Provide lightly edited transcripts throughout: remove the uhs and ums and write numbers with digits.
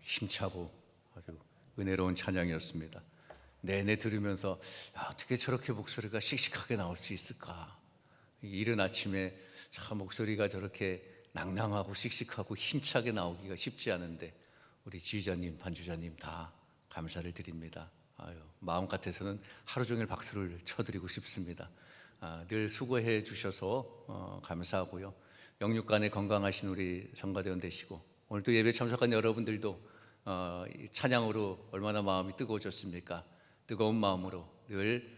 힘차고 아주 은혜로운 찬양이었습니다. 내내 들으면서 어떻게 저렇게 목소리가 씩씩하게 나올 수 있을까? 이른 아침에 참 목소리가 저렇게 낭낭하고 씩씩하고 힘차게 나오기가 쉽지 않은데 우리 지휘자님, 반주자님 다 감사를 드립니다. 마음 같아서는 하루 종일 박수를 쳐드리고 싶습니다. 늘 수고해 주셔서 감사하고요. 영육간에 건강하신 우리 성가대원 되시고 오늘 또 예배 참석한 여러분들도 찬양으로 얼마나 마음이 뜨거워졌습니까? 뜨거운 마음으로 늘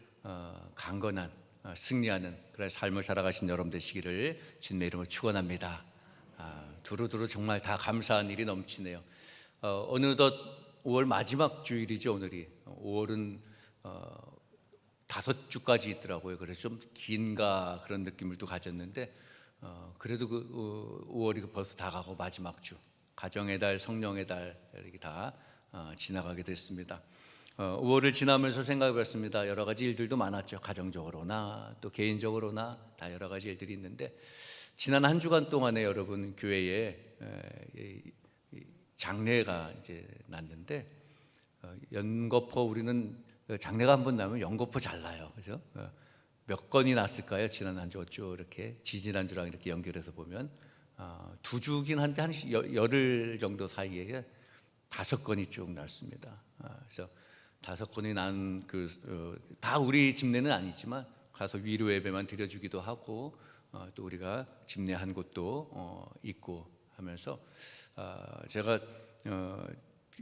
강건한 승리하는 그런 삶을 살아가신 여러분 되시기를 주님의 이름으로 축원합니다. 두루두루 정말 다 감사한 일이 넘치네요. 어느덧 5월 마지막 주일이죠. 오늘이 5월은 5주까지 있더라고요. 그래서 좀 긴가 그런 느낌을 또 가졌는데 그래도 5월이 벌써 다 가고 마지막 주 가정의 달, 성령의 달 이렇게 다 지나가게 됐습니다. 5월을 지나면서 생각해 봤습니다. 여러 가지 일들도 많았죠. 가정적으로나 또 개인적으로나 다 여러 가지 일들이 있는데 지난 한 주간 동안에 여러분 교회에 장례가 이제 났는데 연거포 우리는 장례가 한 번 나면 연거포 잘 나요. 그죠? 몇 건이 났을까요? 지난 한 주 쭉 이렇게 지지난 주랑 이렇게 연결해서 보면 두 주긴 한데 한 열흘 정도 사이에 5건이 쭉 났습니다. 그래서 5건이 난 다 우리 집례는 아니지만 가서 위로 예배만 드려주기도 하고 또 우리가 집례한 곳도 있고 하면서 제가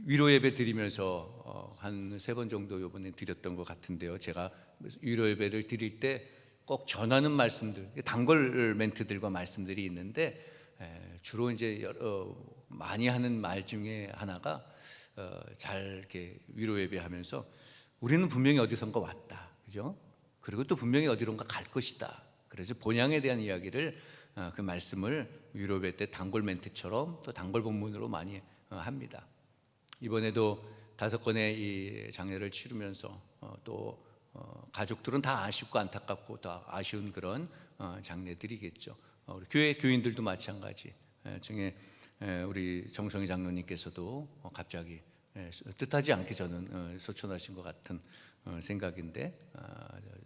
위로 예배 드리면서 한 3번 정도 이번에 드렸던 것 같은데요. 제가 위로 예배를 드릴 때 꼭 전하는 말씀들, 단골 멘트들과 말씀들이 있는데 주로 이제 많이 하는 말 중에 하나가 잘 이렇게 위로 예배하면서 우리는 분명히 어디선가 왔다, 그죠? 그리고 또 분명히 어디론가 갈 것이다. 그래서 본향에 대한 이야기를 그 말씀을 위로 예배 때 단골 멘트처럼 또 단골 본문으로 많이 합니다. 이번에도 5건의 이 장례를 치르면서 또 가족들은 다 아쉽고 안타깝고 또 아쉬운 그런 장례들이겠죠. 우리 교회 교인들도 마찬가지. 중에 우리 정성희 장로님께서도 갑자기 뜻하지 않게 저는 소천하신 것 같은 생각인데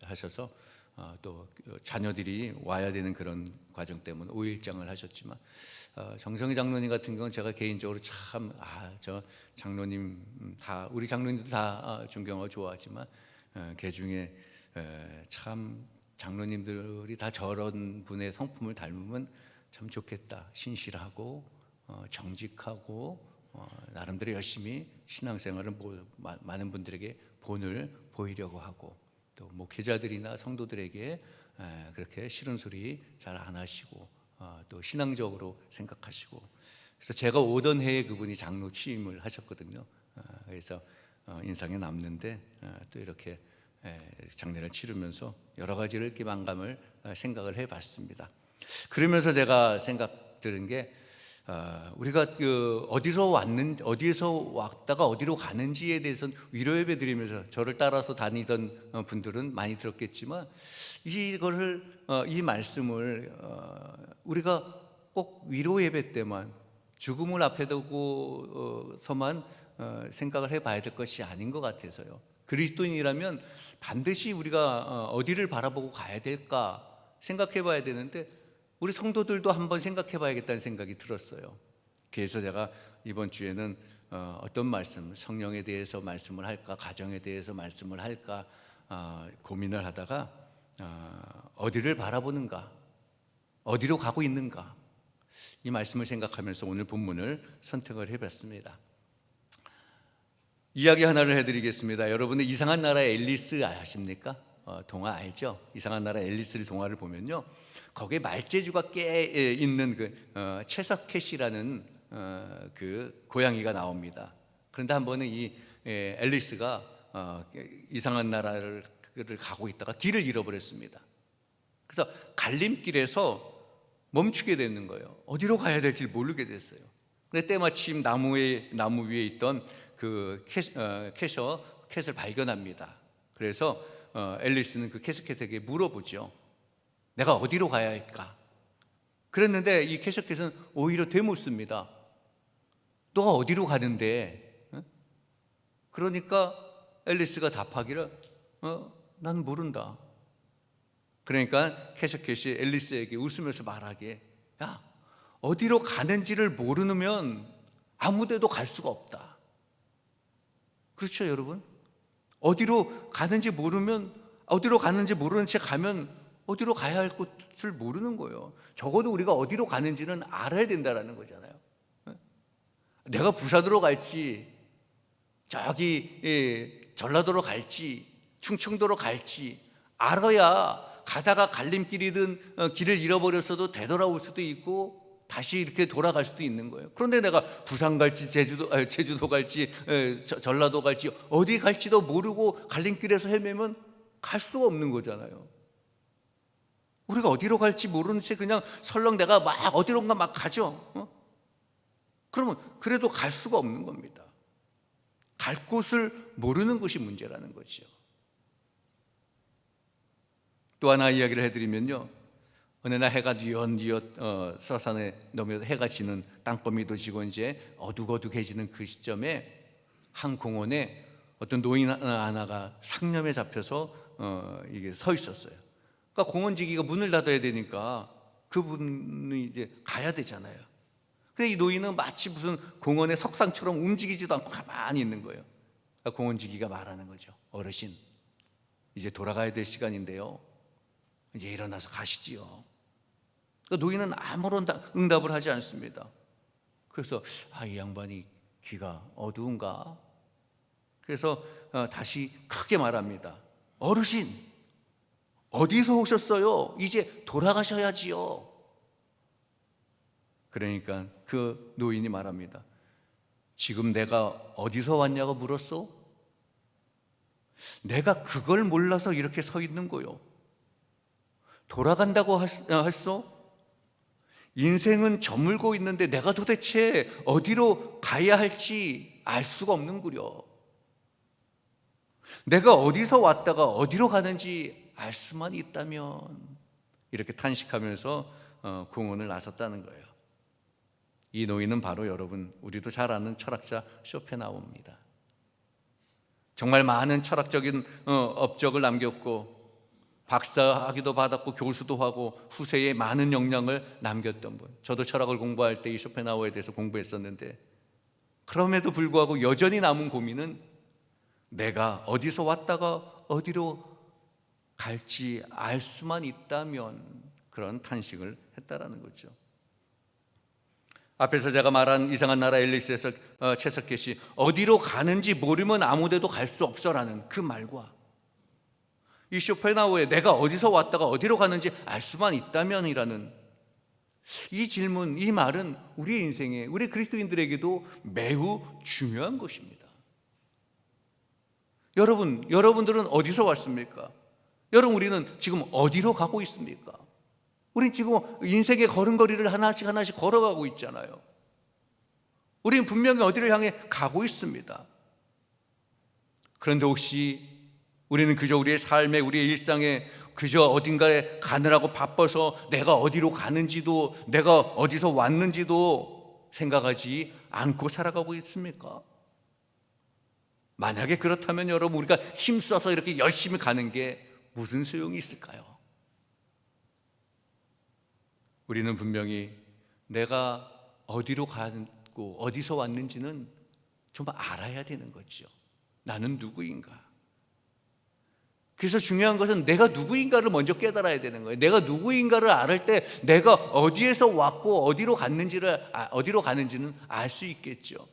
하셔서 또 자녀들이 와야 되는 그런 과정 때문에 5일장을 하셨지만 정성희 장로님 같은 경우는 제가 개인적으로 참 저 장로님 다 우리 장로님도 다 존경하고 좋아하지만 그 중에 참 장로님들이 다 저런 분의 성품을 닮으면 참 좋겠다. 신실하고 정직하고 나름대로 열심히 신앙생활을 많은 분들에게 본을 보이려고 하고 또 목회자들이나 성도들에게 그렇게 싫은 소리 잘 안 하시고 또 신앙적으로 생각하시고 그래서 제가 오던 해에 그분이 장로 취임을 하셨거든요. 그래서 인상에 남는데 또 이렇게 장례를 치르면서 여러 가지를 이렇게 만감을 생각을 해봤습니다. 그러면서 제가 생각 들은 게 우리가 어디서 왔다가 어디로 가는지에 대해서는 위로 예배 드리면서 저를 따라서 다니던 분들은 많이 들었겠지만 이 말씀을 우리가 꼭 위로 예배 때만 죽음을 앞에 두고서만 생각을 해봐야 될 것이 아닌 것 같아서요. 그리스도인이라면 반드시 우리가 어디를 바라보고 가야 될까 생각해봐야 되는데 우리 성도들도 한번 생각해봐야겠다는 생각이 들었어요. 그래서 제가 이번 주에는 어떤 말씀, 성령에 대해서 말씀을 할까, 가정에 대해서 말씀을 할까 고민을 하다가 어디를 바라보는가, 어디로 가고 있는가 이 말씀을 생각하면서 오늘 본문을 선택을 해봤습니다. 이야기 하나를 해드리겠습니다. 여러분은 이상한 나라의 앨리스 아십니까? 동화 알죠? 이상한 나라 앨리스를 동화를 보면요, 거기에 말재주가 꽤 있는 그 채석캣이라는 그 고양이가 나옵니다. 그런데 한 번은 이 앨리스가 이상한 나라를 가고 있다가 길을 잃어버렸습니다. 그래서 갈림길에서 멈추게 되는 거예요. 어디로 가야 될지 모르게 됐어요. 근데 때마침 나무 위에 있던 그 캣을 발견합니다. 그래서 앨리스는 그 캐스켓에게 물어보죠. 내가 어디로 가야 할까? 그랬는데 이 캐스켓은 오히려 되묻습니다. 너가 어디로 가는데? 그러니까 앨리스가 답하기를 난 모른다. 그러니까 캐셔켓이 앨리스에게 웃으면서 말하기에, 야, 어디로 가는지를 모르면 아무 데도 갈 수가 없다. 그렇죠, 여러분? 어디로 가는지 모르는 채 가면 어디로 가야 할 곳을 모르는 거예요. 적어도 우리가 어디로 가는지는 알아야 된다는 거잖아요. 내가 부산으로 갈지, 저기 전라도로 갈지, 충청도로 갈지 알아야 가다가 갈림길이든 길을 잃어버렸어도 되돌아올 수도 있고 다시 이렇게 돌아갈 수도 있는 거예요. 그런데 내가 부산 갈지 제주도 갈지 전라도 갈지 어디 갈지도 모르고 갈림길에서 헤매면 갈 수가 없는 거잖아요. 우리가 어디로 갈지 모르는 채 그냥 설렁 내가 막 어디론가 막 가죠. 그러면 그래도 갈 수가 없는 겁니다. 갈 곳을 모르는 것이 문제라는 거죠. 또 하나 이야기를 해드리면요, 어느 날 해가 뉘엿뉘엿 서산에 넘어 해가 지는 땅거미도 지고 이제 어둑어둑해지는 그 시점에 한 공원에 어떤 노인 하나가 상념에 잡혀서 이게 서 있었어요. 그러니까 공원지기가 문을 닫아야 되니까 그분이 이제 가야 되잖아요. 근데 이 노인은 마치 무슨 공원의 석상처럼 움직이지도 않고 가만히 있는 거예요. 그러니까 공원지기가 말하는 거죠. 어르신, 이제 돌아가야 될 시간인데요, 이제 일어나서 가시지요. 그러니까 노인은 아무런 응답을 하지 않습니다. 그래서 이 양반이 귀가 어두운가? 그래서 다시 크게 말합니다. 어르신, 어디서 오셨어요? 이제 돌아가셔야지요. 그러니까 그 노인이 말합니다. 지금 내가 어디서 왔냐고 물었어? 내가 그걸 몰라서 이렇게 서 있는 거요. 돌아간다고 했어? 인생은 저물고 있는데 내가 도대체 어디로 가야 할지 알 수가 없는구려. 내가 어디서 왔다가 어디로 가는지 알 수만 있다면, 이렇게 탄식하면서 공원을 나섰다는 거예요. 이 노인은 바로 여러분, 우리도 잘 아는 철학자 쇼펜하우어입니다. 정말 많은 철학적인 업적을 남겼고 박사학위도 받았고 교수도 하고 후세에 많은 영향을 남겼던 분. 저도 철학을 공부할 때 이 쇼펜하우어에 대해서 공부했었는데, 그럼에도 불구하고 여전히 남은 고민은 내가 어디서 왔다가 어디로 갈지 알 수만 있다면, 그런 탄식을 했다라는 거죠. 앞에서 제가 말한 이상한 나라 앨리스에서 채석켓이 어디로 가는지 모르면 아무 데도 갈 수 없어라는 그 말과 이 쇼펜하우어의 내가 어디서 왔다가 어디로 가는지 알 수만 있다면이라는 이 질문, 이 말은 우리 인생에, 우리 그리스도인들에게도 매우 중요한 것입니다. 여러분들은 어디서 왔습니까? 여러분, 우리는 지금 어디로 가고 있습니까? 우린 지금 인생의 걸음걸이를 하나씩 걸어가고 있잖아요. 우리는 분명히 어디를 향해 가고 있습니다. 그런데 혹시 우리는 그저 우리의 삶에, 우리의 일상에 그저 어딘가에 가느라고 바빠서 내가 어디로 가는지도, 내가 어디서 왔는지도 생각하지 않고 살아가고 있습니까? 만약에 그렇다면 여러분, 우리가 힘써서 이렇게 열심히 가는 게 무슨 소용이 있을까요? 우리는 분명히 내가 어디로 가고 어디서 왔는지는 좀 알아야 되는 거죠. 나는 누구인가? 그래서 중요한 것은 내가 누구인가를 먼저 깨달아야 되는 거예요. 내가 누구인가를 알을 때 내가 어디에서 왔고 어디로 가는지는 알 수 있겠죠.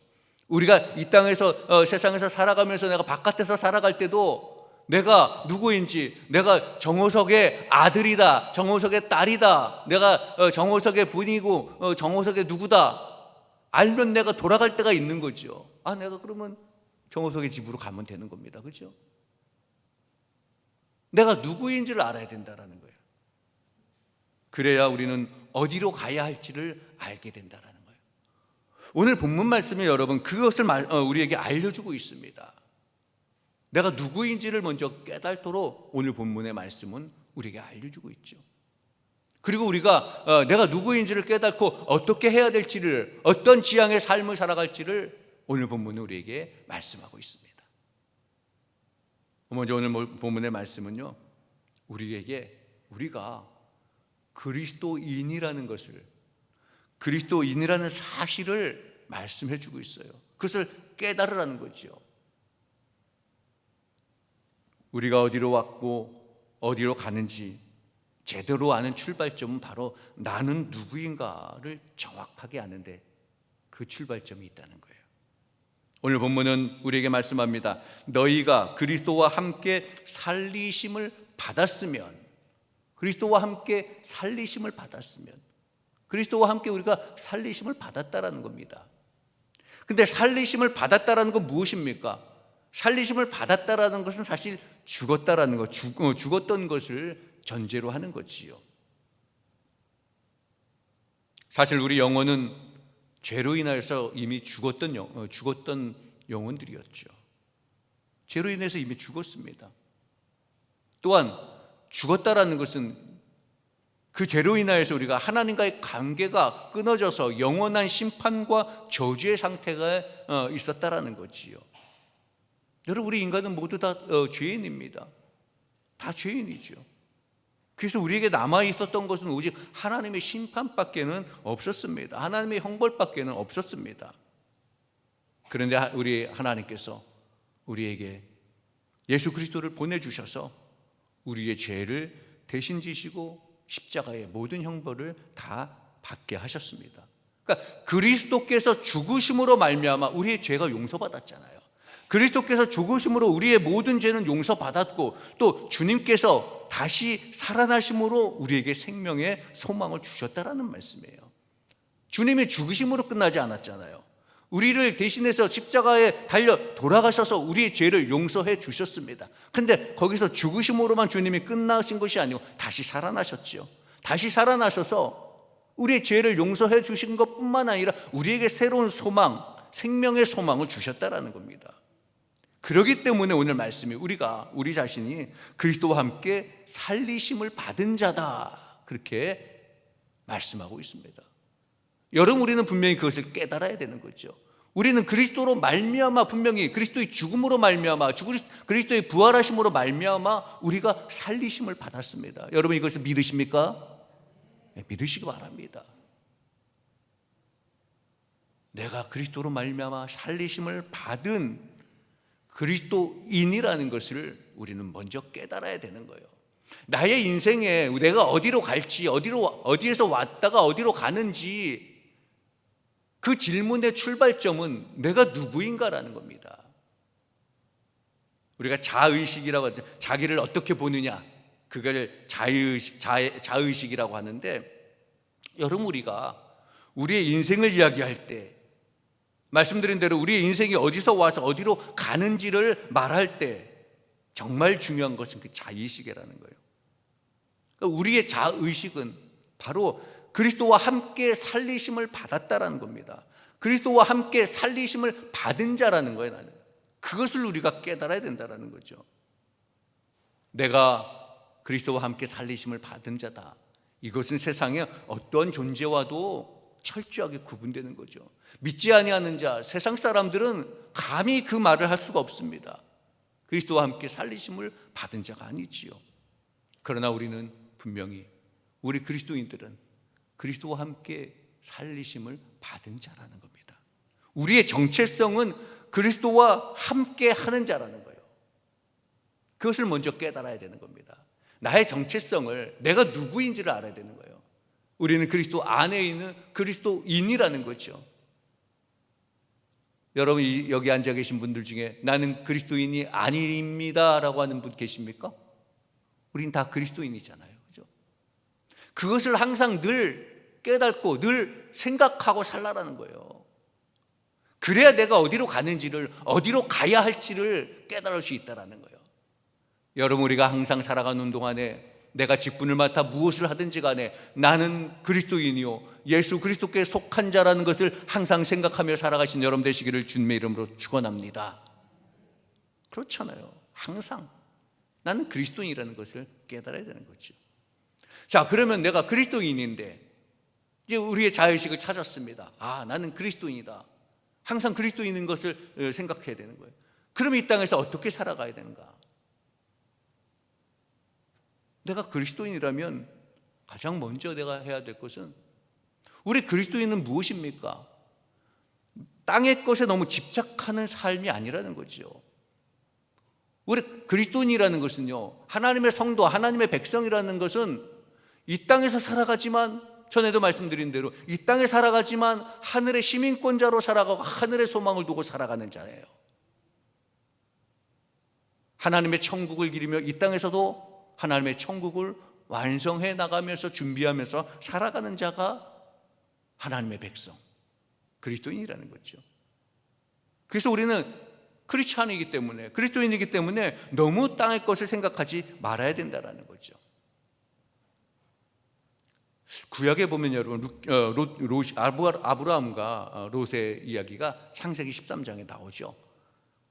우리가 이 땅에서 세상에서 살아가면서 내가 바깥에서 살아갈 때도 내가 누구인지, 내가 정호석의 아들이다, 정호석의 딸이다, 내가 정호석의 부인이고 정호석의 누구다 알면 내가 돌아갈 때가 있는 거죠. 내가 그러면 정호석의 집으로 가면 되는 겁니다. 그렇죠? 내가 누구인지를 알아야 된다는 거예요. 그래야 우리는 어디로 가야 할지를 알게 된다는 거예요. 오늘 본문 말씀에 여러분, 그것을 우리에게 알려주고 있습니다. 내가 누구인지를 먼저 깨닫도록 오늘 본문의 말씀은 우리에게 알려주고 있죠. 그리고 우리가 내가 누구인지를 깨닫고 어떻게 해야 될지를, 어떤 지향의 삶을 살아갈지를 오늘 본문은 우리에게 말씀하고 있습니다. 먼저 오늘 본문의 말씀은요, 우리가 그리스도인이라는 것을, 그리스도인이라는 사실을 말씀해 주고 있어요. 그것을 깨달으라는 거죠. 우리가 어디로 왔고 어디로 가는지 제대로 아는 출발점은 바로 나는 누구인가를 정확하게 아는데 그 출발점이 있다는 거예요. 오늘 본문은 우리에게 말씀합니다. 너희가 그리스도와 함께 살리심을 받았으면, 그리스도와 함께 살리심을 받았으면, 그리스도와 함께 우리가 살리심을 받았다라는 겁니다. 근데 살리심을 받았다라는 건 무엇입니까? 살리심을 받았다라는 것은 사실 죽었다라는 것, 죽었던 것을 전제로 하는 거지요. 사실 우리 영혼은 죄로 인하여서 이미 죽었던 영혼들이었죠. 죄로 인해서 이미 죽었습니다. 또한 죽었다라는 것은 그 죄로 인하여서 우리가 하나님과의 관계가 끊어져서 영원한 심판과 저주의 상태가 있었다라는 거지요. 여러분, 우리 인간은 모두 다 죄인입니다. 다 죄인이죠. 그래서 우리에게 남아 있었던 것은 오직 하나님의 심판밖에는 없었습니다. 하나님의 형벌밖에는 없었습니다. 그런데 우리 하나님께서 우리에게 예수 그리스도를 보내주셔서 우리의 죄를 대신 지시고 십자가의 모든 형벌을 다 받게 하셨습니다. 그러니까 그리스도께서 죽으심으로 말미암아 우리의 죄가 용서받았잖아요. 그리스도께서 죽으심으로 우리의 모든 죄는 용서받았고, 또 주님께서 다시 살아나심으로 우리에게 생명의 소망을 주셨다라는 말씀이에요. 주님의 죽으심으로 끝나지 않았잖아요. 우리를 대신해서 십자가에 달려 돌아가셔서 우리의 죄를 용서해 주셨습니다. 근데 거기서 죽으심으로만 주님이 끝나신 것이 아니고 다시 살아나셨죠. 다시 살아나셔서 우리의 죄를 용서해 주신 것뿐만 아니라 우리에게 새로운 소망, 생명의 소망을 주셨다라는 겁니다. 그렇기 때문에 오늘 말씀이 우리 자신이 그리스도와 함께 살리심을 받은 자다, 그렇게 말씀하고 있습니다. 여러분, 우리는 분명히 그것을 깨달아야 되는 거죠. 우리는 그리스도로 말미암아, 분명히 그리스도의 죽음으로 말미암아, 그리스도의 부활하심으로 말미암아 우리가 살리심을 받았습니다. 여러분, 이것을 믿으십니까? 네, 믿으시기 바랍니다. 내가 그리스도로 말미암아 살리심을 받은 그리스도인이라는 것을 우리는 먼저 깨달아야 되는 거예요. 나의 인생에 내가 어디로 갈지, 어디에서 왔다가 어디로 가는지, 그 질문의 출발점은 내가 누구인가라는 겁니다. 우리가 자의식이라고 하죠. 자기를 어떻게 보느냐, 그걸 자의식이라고 하는데, 여러분, 우리가 우리의 인생을 이야기할 때, 말씀드린 대로 우리의 인생이 어디서 와서 어디로 가는지를 말할 때 정말 중요한 것은 그 자의식이라는 거예요. 그러니까 우리의 자의식은 바로 그리스도와 함께 살리심을 받았다라는 겁니다. 그리스도와 함께 살리심을 받은 자라는 거예요. 나는 그것을 우리가 깨달아야 된다는 거죠. 내가 그리스도와 함께 살리심을 받은 자다, 이것은 세상에 어떤 존재와도 철저하게 구분되는 거죠. 믿지 아니하는 자, 세상 사람들은 감히 그 말을 할 수가 없습니다. 그리스도와 함께 살리심을 받은 자가 아니지요. 그러나 우리는 분명히, 우리 그리스도인들은 그리스도와 함께 살리심을 받은 자라는 겁니다. 우리의 정체성은 그리스도와 함께 하는 자라는 거예요. 그것을 먼저 깨달아야 되는 겁니다. 나의 정체성을, 내가 누구인지를 알아야 되는 거예요. 우리는 그리스도 안에 있는 그리스도인이라는 거죠. 여러분, 여기 앉아 계신 분들 중에 나는 그리스도인이 아닙니다 라고 하는 분 계십니까? 우린 다 그리스도인이잖아요, 그죠? 그것을 항상 늘 깨닫고 늘 생각하고 살라라는 거예요. 그래야 내가 어디로 가는지를, 어디로 가야 할지를 깨달을 수 있다는 거예요. 여러분, 우리가 항상 살아가는 동안에 내가 직분을 맡아 무엇을 하든지 간에 나는 그리스도인이요, 예수 그리스도께 속한 자라는 것을 항상 생각하며 살아가신 여러분 되시기를 주님의 이름으로 축원합니다. 그렇잖아요. 항상 나는 그리스도인이라는 것을 깨달아야 되는 거죠. 자, 그러면 내가 그리스도인인데 이제 우리의 자의식을 찾았습니다. 아, 나는 그리스도인이다. 항상 그리스도인인 것을 생각해야 되는 거예요. 그럼 이 땅에서 어떻게 살아가야 되는가? 내가 그리스도인이라면 가장 먼저 내가 해야 될 것은, 우리 그리스도인은 무엇입니까? 땅의 것에 너무 집착하는 삶이 아니라는 거죠. 우리 그리스도인이라는 것은요, 하나님의 성도, 하나님의 백성이라는 것은 이 땅에서 살아가지만, 전에도 말씀드린 대로 이 땅에 살아가지만 하늘의 시민권자로 살아가고 하늘의 소망을 두고 살아가는 자예요. 하나님의 천국을 기리며 이 땅에서도 하나님의 천국을 완성해 나가면서 준비하면서 살아가는 자가 하나님의 백성, 그리스도인이라는 거죠. 그래서 우리는 크리스찬이기 때문에, 그리스도인이기 때문에 너무 땅의 것을 생각하지 말아야 된다는 거죠. 구약에 보면 여러분 아브라함과 롯의 이야기가 창세기 13장에 나오죠.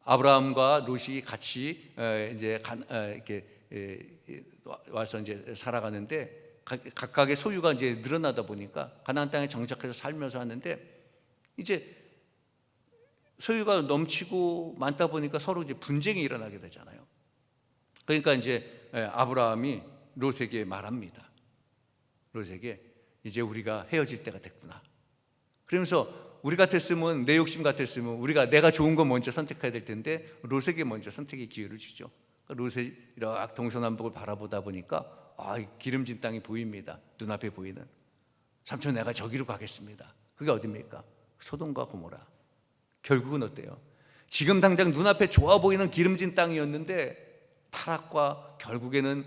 아브라함과 롯이 같이 이제 이렇게 와서 이제 살아가는데, 각각의 소유가 이제 늘어나다 보니까 가나안 땅에 정착해서 살면서 하는데, 이제 소유가 넘치고 많다 보니까 서로 이제 분쟁이 일어나게 되잖아요. 그러니까 이제 아브라함이 롯에게 말합니다. 롯에게 이제 우리가 헤어질 때가 됐구나. 그러면서 우리 같았으면, 내 욕심 같았으면 우리가 내가 좋은 거 먼저 선택해야 될 텐데 롯에게 먼저 선택의 기회를 주죠. 롯이 이렇게 동서남북을 바라보다 보니까 기름진 땅이 보입니다. 눈앞에 보이는. 삼촌, 내가 저기로 가겠습니다. 그게 어디입니까? 소돔과 고모라. 결국은 어때요? 지금 당장 눈앞에 좋아 보이는 기름진 땅이었는데 타락과 결국에는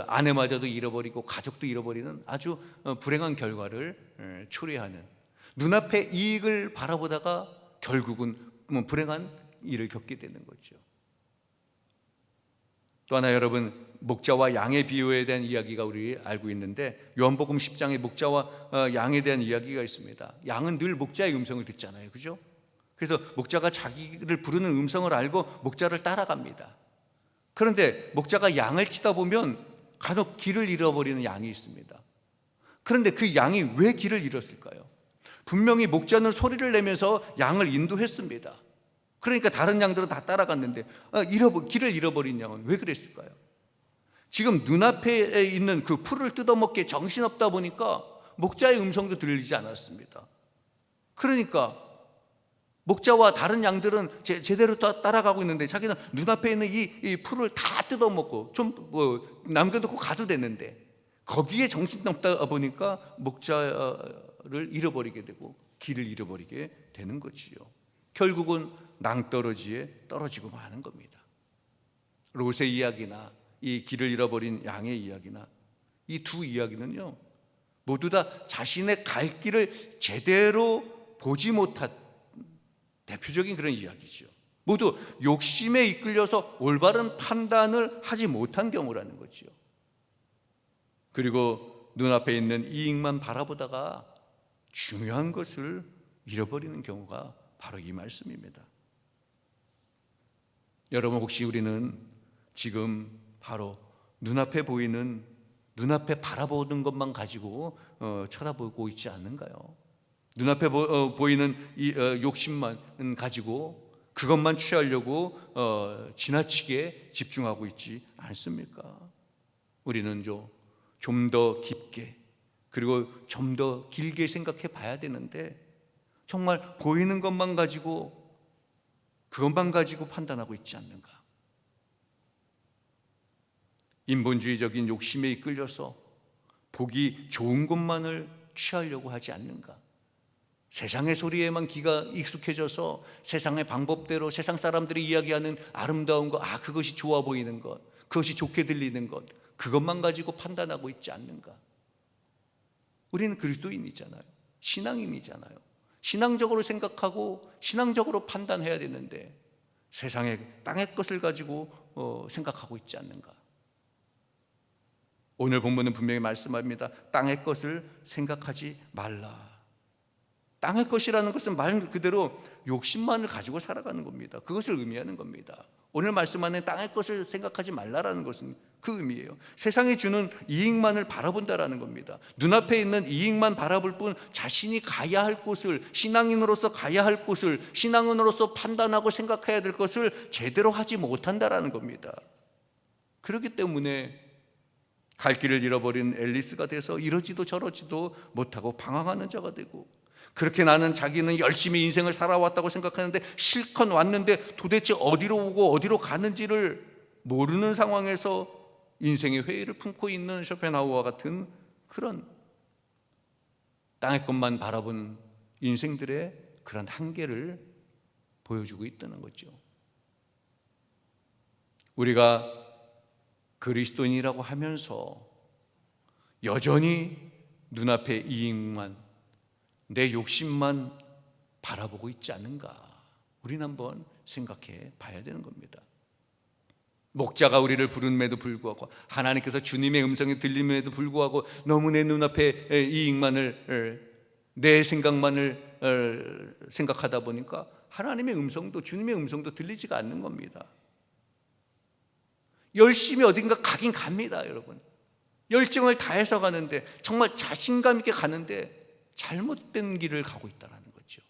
아내마저도 잃어버리고 가족도 잃어버리는 아주 불행한 결과를 초래하는, 눈앞의 이익을 바라보다가 결국은 불행한 일을 겪게 되는 거죠. 또 하나, 여러분, 목자와 양의 비유에 대한 이야기가 우리 알고 있는데, 요한복음 10장에 목자와 양에 대한 이야기가 있습니다. 양은 늘 목자의 음성을 듣잖아요, 그죠? 그래서 목자가 자기를 부르는 음성을 알고 목자를 따라갑니다. 그런데 목자가 양을 치다 보면 간혹 길을 잃어버리는 양이 있습니다. 그런데 그 양이 왜 길을 잃었을까요? 분명히 목자는 소리를 내면서 양을 인도했습니다. 그러니까 다른 양들은 다 따라갔는데 길을 잃어버린 양은 왜 그랬을까요? 지금 눈앞에 있는 그 풀을 뜯어먹기에 정신없다 보니까 목자의 음성도 들리지 않았습니다. 그러니까 목자와 다른 양들은 제대로 따라가고 있는데 자기는 눈앞에 있는 이 풀을 다 뜯어먹고 좀 남겨두고 가도 되는데, 거기에 정신없다 보니까 목자를 잃어버리게 되고 길을 잃어버리게 되는 거지요. 결국은 낭떠러지에 떨어지고 마는 겁니다. 롯의 이야기나 이 길을 잃어버린 양의 이야기나, 이 두 이야기는요, 모두 다 자신의 갈 길을 제대로 보지 못한 대표적인 그런 이야기죠. 모두 욕심에 이끌려서 올바른 판단을 하지 못한 경우라는 거죠. 그리고 눈앞에 있는 이익만 바라보다가 중요한 것을 잃어버리는 경우가 바로 이 말씀입니다. 여러분, 혹시 우리는 지금 바로 눈앞에 보이는, 눈앞에 바라보는 것만 가지고 쳐다보고 있지 않는가요? 눈앞에 보이는 이 욕심만 가지고 그것만 취하려고 지나치게 집중하고 있지 않습니까? 우리는 좀 더 깊게, 그리고 좀 더 길게 생각해 봐야 되는데, 정말 보이는 것만 가지고, 그것만 가지고 판단하고 있지 않는가? 인본주의적인 욕심에 이끌려서 보기 좋은 것만을 취하려고 하지 않는가? 세상의 소리에만 귀가 익숙해져서 세상의 방법대로 세상 사람들이 이야기하는 아름다운 것, 그것이 좋아 보이는 것, 그것이 좋게 들리는 것, 그것만 가지고 판단하고 있지 않는가? 우리는 그리스도인이잖아요. 신앙인이잖아요. 신앙적으로 생각하고 신앙적으로 판단해야 되는데 세상의 땅의 것을 가지고 생각하고 있지 않는가? 오늘 본문은 분명히 말씀합니다. 땅의 것을 생각하지 말라. 땅의 것이라는 것은 말 그대로 욕심만을 가지고 살아가는 겁니다. 그것을 의미하는 겁니다. 오늘 말씀하는 땅의 것을 생각하지 말라라는 것은 그 의미예요. 세상이 주는 이익만을 바라본다라는 겁니다. 눈앞에 있는 이익만 바라볼 뿐 자신이 가야 할 곳을, 신앙인으로서 가야 할 곳을, 신앙인으로서 판단하고 생각해야 될 것을 제대로 하지 못한다라는 겁니다. 그렇기 때문에 갈 길을 잃어버린 앨리스가 돼서 이러지도 저러지도 못하고 방황하는 자가 되고, 그렇게 나는 자기는 열심히 인생을 살아왔다고 생각하는데 실컷 왔는데 도대체 어디로 오고 어디로 가는지를 모르는 상황에서 인생의 회의를 품고 있는 쇼펜하우어와 같은 그런 땅의 것만 바라본 인생들의 그런 한계를 보여주고 있다는 거죠. 우리가 그리스도인이라고 하면서 여전히 눈앞의 이익만, 내 욕심만 바라보고 있지 않은가, 우리는 한번 생각해 봐야 되는 겁니다. 목자가 우리를 부름에도 불구하고, 하나님께서 주님의 음성이 들림에도 불구하고 너무 내 눈앞에 이익만을, 내 생각만을 생각하다 보니까 하나님의 음성도, 주님의 음성도 들리지가 않는 겁니다. 열심히 어딘가 가긴 갑니다, 여러분. 열정을 다해서 가는데, 정말 자신감 있게 가는데 잘못된 길을 가고 있다는 거죠.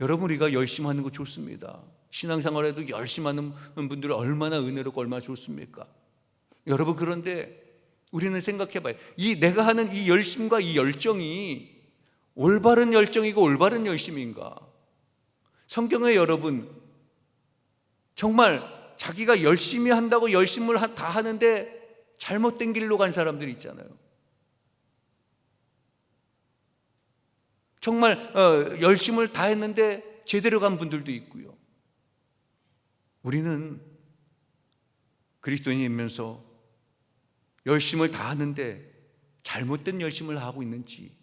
여러분, 우리가 열심히 하는 거 좋습니다. 신앙생활에도 열심히 하는 분들은 얼마나 은혜롭고 얼마나 좋습니까? 여러분, 그런데 우리는 생각해 봐요. 내가 하는 이 열심과 이 열정이 올바른 열정이고 올바른 열심인가? 성경에 여러분, 정말 자기가 열심히 한다고 열심을 다 하는데 잘못된 길로 간 사람들이 있잖아요. 정말 열심을 다 했는데 제대로 간 분들도 있고요. 우리는 그리스도인이면서 열심을 다 하는데 잘못된 열심을 하고 있는지,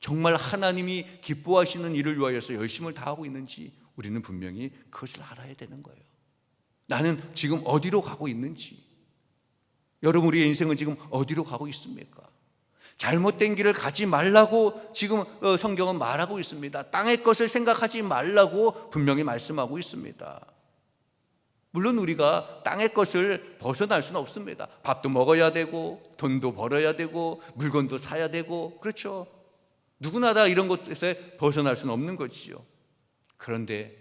정말 하나님이 기뻐하시는 일을 위하여서 열심을 다 하고 있는지 우리는 분명히 그것을 알아야 되는 거예요. 나는 지금 어디로 가고 있는지, 여러분, 우리의 인생은 지금 어디로 가고 있습니까? 잘못된 길을 가지 말라고 지금 성경은 말하고 있습니다. 땅의 것을 생각하지 말라고 분명히 말씀하고 있습니다. 물론 우리가 땅의 것을 벗어날 수는 없습니다. 밥도 먹어야 되고, 돈도 벌어야 되고, 물건도 사야 되고, 그렇죠? 누구나 다 이런 것에서 벗어날 수는 없는 것이죠. 그런데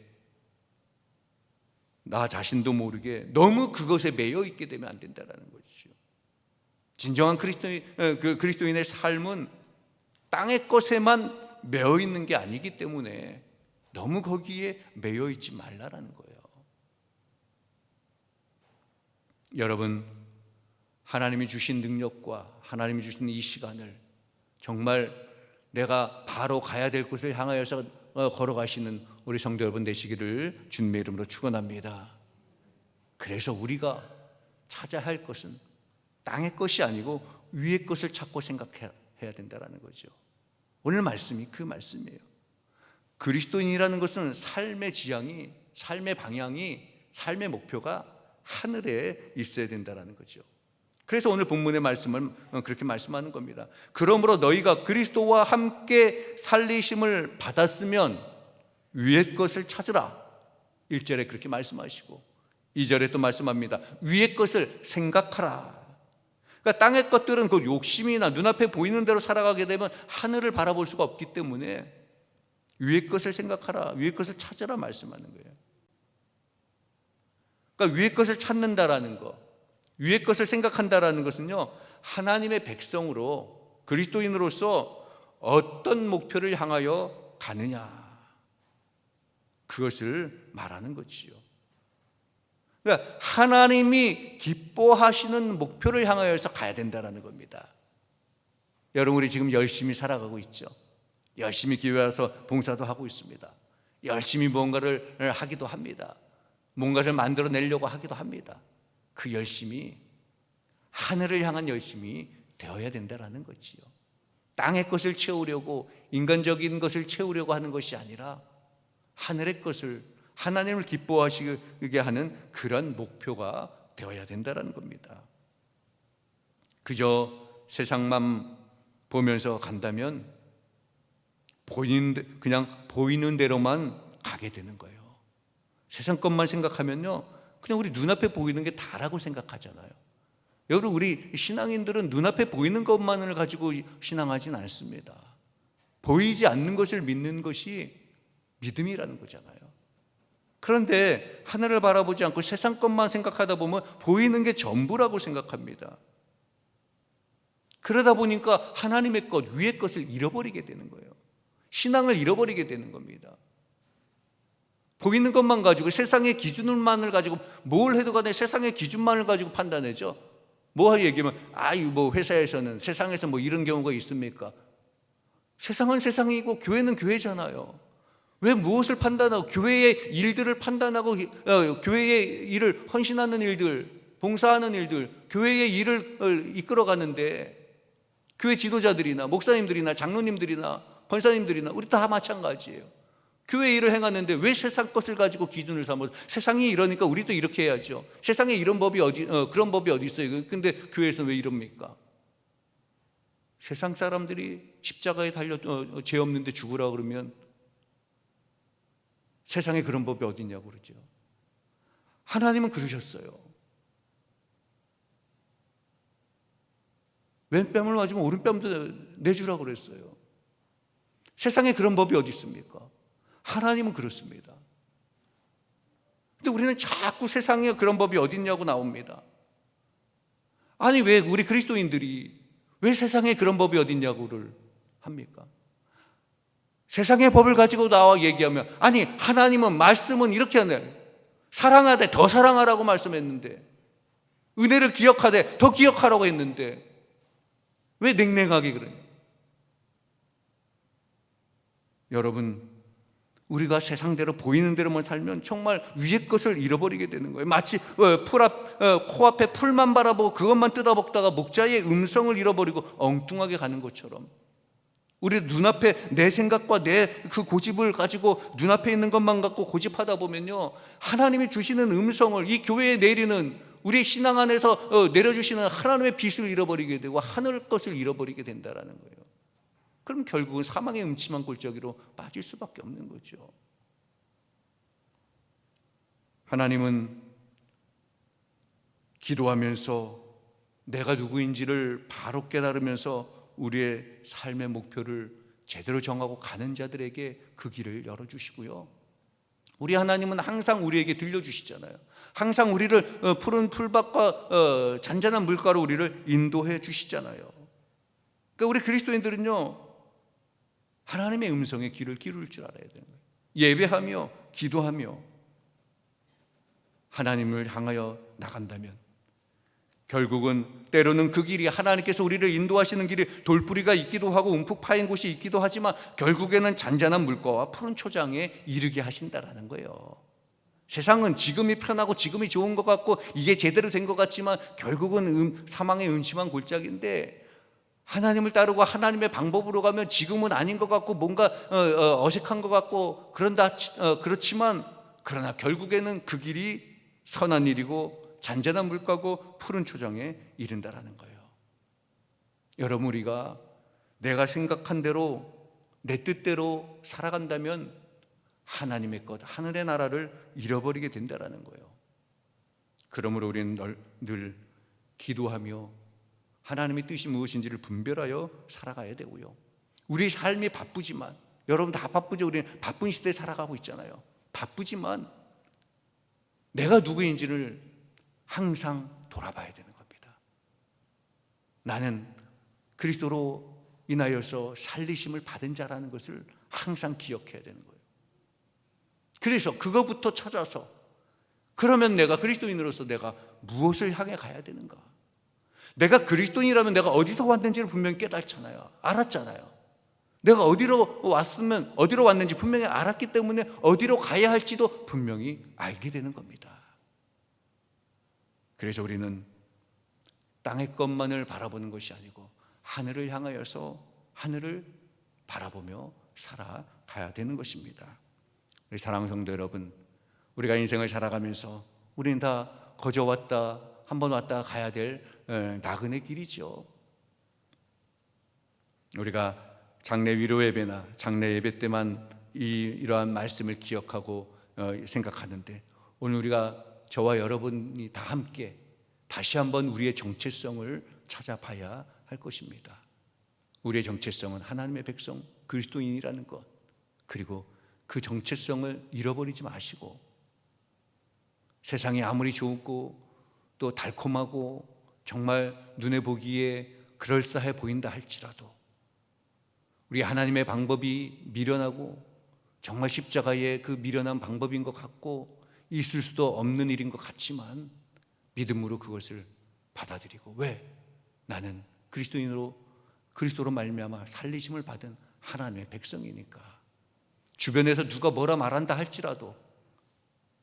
나 자신도 모르게 너무 그것에 매여 있게 되면 안 된다는 것이죠. 진정한 그리스도인의 삶은 땅의 것에만 매여 있는 게 아니기 때문에 너무 거기에 매여 있지 말라라는 거예요. 여러분, 하나님이 주신 능력과 하나님이 주신 이 시간을 정말 내가 바로 가야 될 곳을 향하여서 걸어가시는 우리 성도 여러분 되시기를 주님의 이름으로 축원합니다. 그래서 우리가 찾아야 할 것은 땅의 것이 아니고 위의 것을 찾고 생각해야 된다는 거죠. 오늘 말씀이 그 말씀이에요. 그리스도인이라는 것은 삶의 지향이, 삶의 방향이, 삶의 목표가 하늘에 있어야 된다는 거죠. 그래서 오늘 본문의 말씀을 그렇게 말씀하는 겁니다. 그러므로 너희가 그리스도와 함께 살리심을 받았으면 위의 것을 찾으라. 1절에 그렇게 말씀하시고 2절에 또 말씀합니다. 위의 것을 생각하라. 그러니까 땅의 것들은 그 욕심이나 눈앞에 보이는 대로 살아가게 되면 하늘을 바라볼 수가 없기 때문에 위의 것을 생각하라, 위의 것을 찾으라 말씀하는 거예요. 그러니까 위의 것을 찾는다라는 거, 위의 것을 생각한다라는 것은요, 하나님의 백성으로 그리스도인으로서 어떤 목표를 향하여 가느냐, 그것을 말하는 거지요. 그러니까 하나님이 기뻐하시는 목표를 향하여서 가야 된다는 겁니다. 여러분, 우리 지금 열심히 살아가고 있죠. 열심히 교회 와서 봉사도 하고 있습니다. 열심히 뭔가를 하기도 합니다. 뭔가를 만들어내려고 하기도 합니다. 그 열심이 하늘을 향한 열심이 되어야 된다는 거지요. 땅의 것을 채우려고, 인간적인 것을 채우려고 하는 것이 아니라 하늘의 것을, 하나님을 기뻐하시게 하는 그런 목표가 되어야 된다는 겁니다. 그저 세상만 보면서 간다면 그냥 보이는 대로만 가게 되는 거예요. 세상 것만 생각하면요, 그냥 우리 눈앞에 보이는 게 다라고 생각하잖아요. 여러분, 우리 신앙인들은 눈앞에 보이는 것만을 가지고 신앙하진 않습니다. 보이지 않는 것을 믿는 것이 믿음이라는 거잖아요. 그런데 하늘을 바라보지 않고 세상 것만 생각하다 보면 보이는 게 전부라고 생각합니다. 그러다 보니까 하나님의 것, 위의 것을 잃어버리게 되는 거예요. 신앙을 잃어버리게 되는 겁니다. 보이는 것만 가지고, 세상의 기준만을 가지고, 뭘 해도 간에 세상의 기준만을 가지고 판단하죠. 뭐 얘기하면 뭐 회사에서는, 세상에서 뭐 이런 경우가 있습니까? 세상은 세상이고 교회는 교회잖아요. 왜 무엇을 판단하고, 교회의 일들을 판단하고, 교회의 일을 헌신하는 일들, 봉사하는 일들, 교회의 일을 이끌어가는데, 교회 지도자들이나 목사님들이나 장로님들이나 권사님들이나 우리 다 마찬가지예요. 교회 일을 행하는데 왜 세상 것을 가지고 기준을 삼아서, 세상이 이러니까 우리도 이렇게 해야죠. 세상에 이런 법이 그런 법이 어디 있어요? 근데 교회에서 왜 이럽니까? 세상 사람들이 십자가에 달려 죄 없는데 죽으라 그러면 세상에 그런 법이 어디 있냐고 그러죠. 하나님은 그러셨어요. 왼뺨을 맞으면 오른뺨도 내주라고 그랬어요. 세상에 그런 법이 어디 있습니까? 하나님은 그렇습니다. 근데 우리는 자꾸 세상에 그런 법이 어디 있냐고 나옵니다. 아니, 왜 우리 그리스도인들이 왜 세상에 그런 법이 어디 있냐고를 합니까? 세상의 법을 가지고 나와 얘기하면, 아니, 하나님은 말씀은 이렇게 하네. 사랑하되 더 사랑하라고 말씀했는데, 은혜를 기억하되 더 기억하라고 했는데 왜 냉랭하게 그러냐? 여러분, 우리가 세상대로 보이는 대로만 살면 정말 위의 것을 잃어버리게 되는 거예요. 마치 코앞에 풀만 바라보고 그것만 뜯어먹다가 목자의 음성을 잃어버리고 엉뚱하게 가는 것처럼, 우리 눈앞에 내 생각과 내 그 고집을 가지고 눈앞에 있는 것만 갖고 고집하다 보면요, 하나님이 주시는 음성을, 이 교회에 내리는, 우리 신앙 안에서 내려주시는 하나님의 빛을 잃어버리게 되고 하늘 것을 잃어버리게 된다는 거예요. 그럼 결국은 사망의 음침한 골짜기로 빠질 수밖에 없는 거죠. 하나님은 기도하면서 내가 누구인지를 바로 깨달으면서 우리의 삶의 목표를 제대로 정하고 가는 자들에게 그 길을 열어주시고요, 우리 하나님은 항상 우리에게 들려주시잖아요. 항상 우리를 푸른 풀밭과 잔잔한 물가로 우리를 인도해 주시잖아요. 그러니까 우리 그리스도인들은요, 하나님의 음성에 귀를 기울일 줄 알아야 되는 거예요. 예배하며 기도하며 하나님을 향하여 나간다면 결국은 때로는 그 길이, 하나님께서 우리를 인도하시는 길이 돌뿌리가 있기도 하고 움푹 파인 곳이 있기도 하지만 결국에는 잔잔한 물가와 푸른 초장에 이르게 하신다라는 거예요. 세상은 지금이 편하고 지금이 좋은 것 같고 이게 제대로 된 것 같지만 결국은 사망의 음침한 골짜기인데, 하나님을 따르고 하나님의 방법으로 가면 지금은 아닌 것 같고 뭔가 어색한 것 같고 그렇지만 그러나 결국에는 그 길이 선한 일이고 잔잔한 물가고 푸른 초장에 이른다라는 거예요. 여러분, 우리가 내가 생각한 대로 내 뜻대로 살아간다면 하나님의 것, 하늘의 나라를 잃어버리게 된다라는 거예요. 그러므로 우리는 늘 기도하며 하나님의 뜻이 무엇인지를 분별하여 살아가야 되고요, 우리 삶이 바쁘지만, 여러분 다 바쁘죠. 우리는 바쁜 시대에 살아가고 있잖아요. 바쁘지만 내가 누구인지를 항상 돌아봐야 되는 겁니다. 나는 그리스도로 인하여서 살리심을 받은 자라는 것을 항상 기억해야 되는 거예요. 그래서 그거부터 찾아서, 그러면 내가 그리스도인으로서 내가 무엇을 향해 가야 되는가? 내가 그리스도인이라면 내가 어디서 왔는지를 분명히 깨닫잖아요. 알았잖아요. 내가 어디로 왔는지 분명히 알았기 때문에 어디로 가야 할지도 분명히 알게 되는 겁니다. 그래서 우리는 땅의 것만을 바라보는 것이 아니고 하늘을 향하여서 하늘을 바라보며 살아가야 되는 것입니다. 우리 사랑하는 성도 여러분, 우리가 인생을 살아가면서 우리는 다 거저 왔다 한 번 왔다 가야 될 나그네 길이죠. 우리가 장례 위로 예배나 장례 예배 때만 이러한 말씀을 기억하고 생각하는데, 오늘 우리가 저와 여러분이 다 함께 다시 한번 우리의 정체성을 찾아봐야 할 것입니다. 우리의 정체성은 하나님의 백성, 그리스도인이라는 것, 그리고 그 정체성을 잃어버리지 마시고, 세상이 아무리 좋고 또 달콤하고 정말 눈에 보기에 그럴싸해 보인다 할지라도, 우리 하나님의 방법이 미련하고 정말 십자가의 그 미련한 방법인 것 같고 있을 수도 없는 일인 것 같지만 믿음으로 그것을 받아들이고, 왜? 나는 그리스도로 말미암아 살리심을 받은 하나님의 백성이니까. 주변에서 누가 뭐라 말한다 할지라도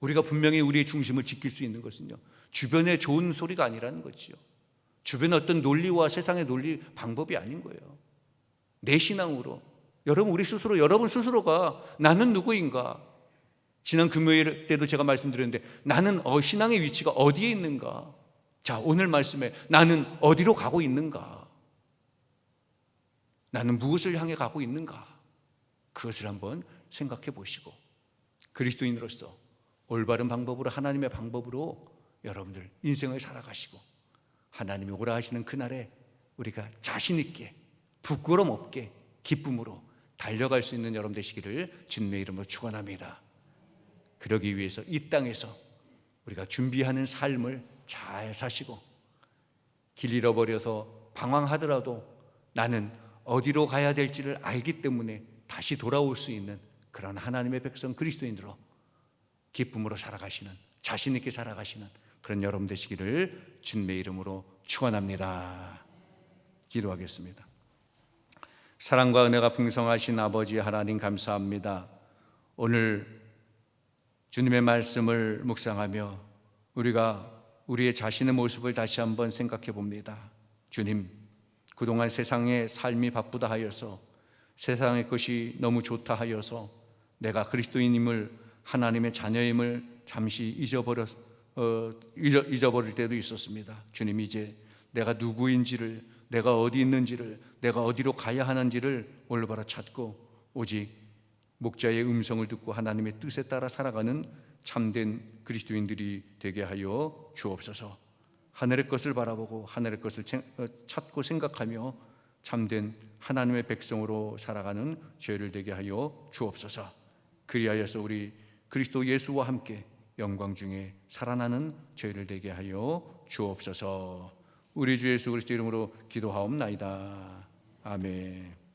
우리가 분명히 우리의 중심을 지킬 수 있는 것은요, 주변의 좋은 소리가 아니라는 거지요. 주변의 어떤 논리와 세상의 논리 방법이 아닌 거예요. 내 신앙으로 여러분 스스로가 나는 누구인가? 지난 금요일 때도 제가 말씀드렸는데, 나는 신앙의 위치가 어디에 있는가? 자, 오늘 말씀에 나는 어디로 가고 있는가? 나는 무엇을 향해 가고 있는가? 그것을 한번 생각해 보시고, 그리스도인으로서 올바른 방법으로, 하나님의 방법으로 여러분들 인생을 살아가시고, 하나님이 오라 하시는 그날에 우리가 자신 있게, 부끄럼 없게, 기쁨으로 달려갈 수 있는 여러분 되시기를 주님의 이름으로 축원합니다. 그러기 위해서 이 땅에서 우리가 준비하는 삶을 잘 사시고, 길 잃어버려서 방황하더라도 나는 어디로 가야 될지를 알기 때문에 다시 돌아올 수 있는 그런 하나님의 백성, 그리스도인으로 기쁨으로 살아가시는, 자신 있게 살아가시는 그런 여러분 되시기를 주님의 이름으로 축원합니다. 기도하겠습니다. 사랑과 은혜가 풍성하신 아버지 하나님, 감사합니다. 오늘 주님의 말씀을 묵상하며 우리가 우리의 자신의 모습을 다시 한번 생각해 봅니다. 주님, 그동안 세상의 삶이 바쁘다 하여서, 세상의 것이 너무 좋다 하여서 내가 그리스도인임을, 하나님의 자녀임을 잠시 잊어버릴 때도 있었습니다. 주님, 이제 내가 누구인지를, 내가 어디 있는지를, 내가 어디로 가야 하는지를 올바로 찾고 오직 목자의 음성을 듣고 하나님의 뜻에 따라 살아가는 참된 그리스도인들이 되게 하여 주옵소서. 하늘의 것을 바라보고 하늘의 것을 찾고 생각하며 참된 하나님의 백성으로 살아가는 저희를 되게 하여 주옵소서. 그리하여서 우리 그리스도 예수와 함께 영광 중에 살아나는 저희를 되게 하여 주옵소서. 우리 주 예수 그리스도 이름으로 기도하옵나이다. 아멘.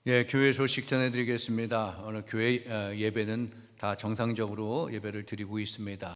예, 교회 소식 전해드리겠습니다. 오늘 교회 예배는 다 정상적으로 예배를 드리고 있습니다.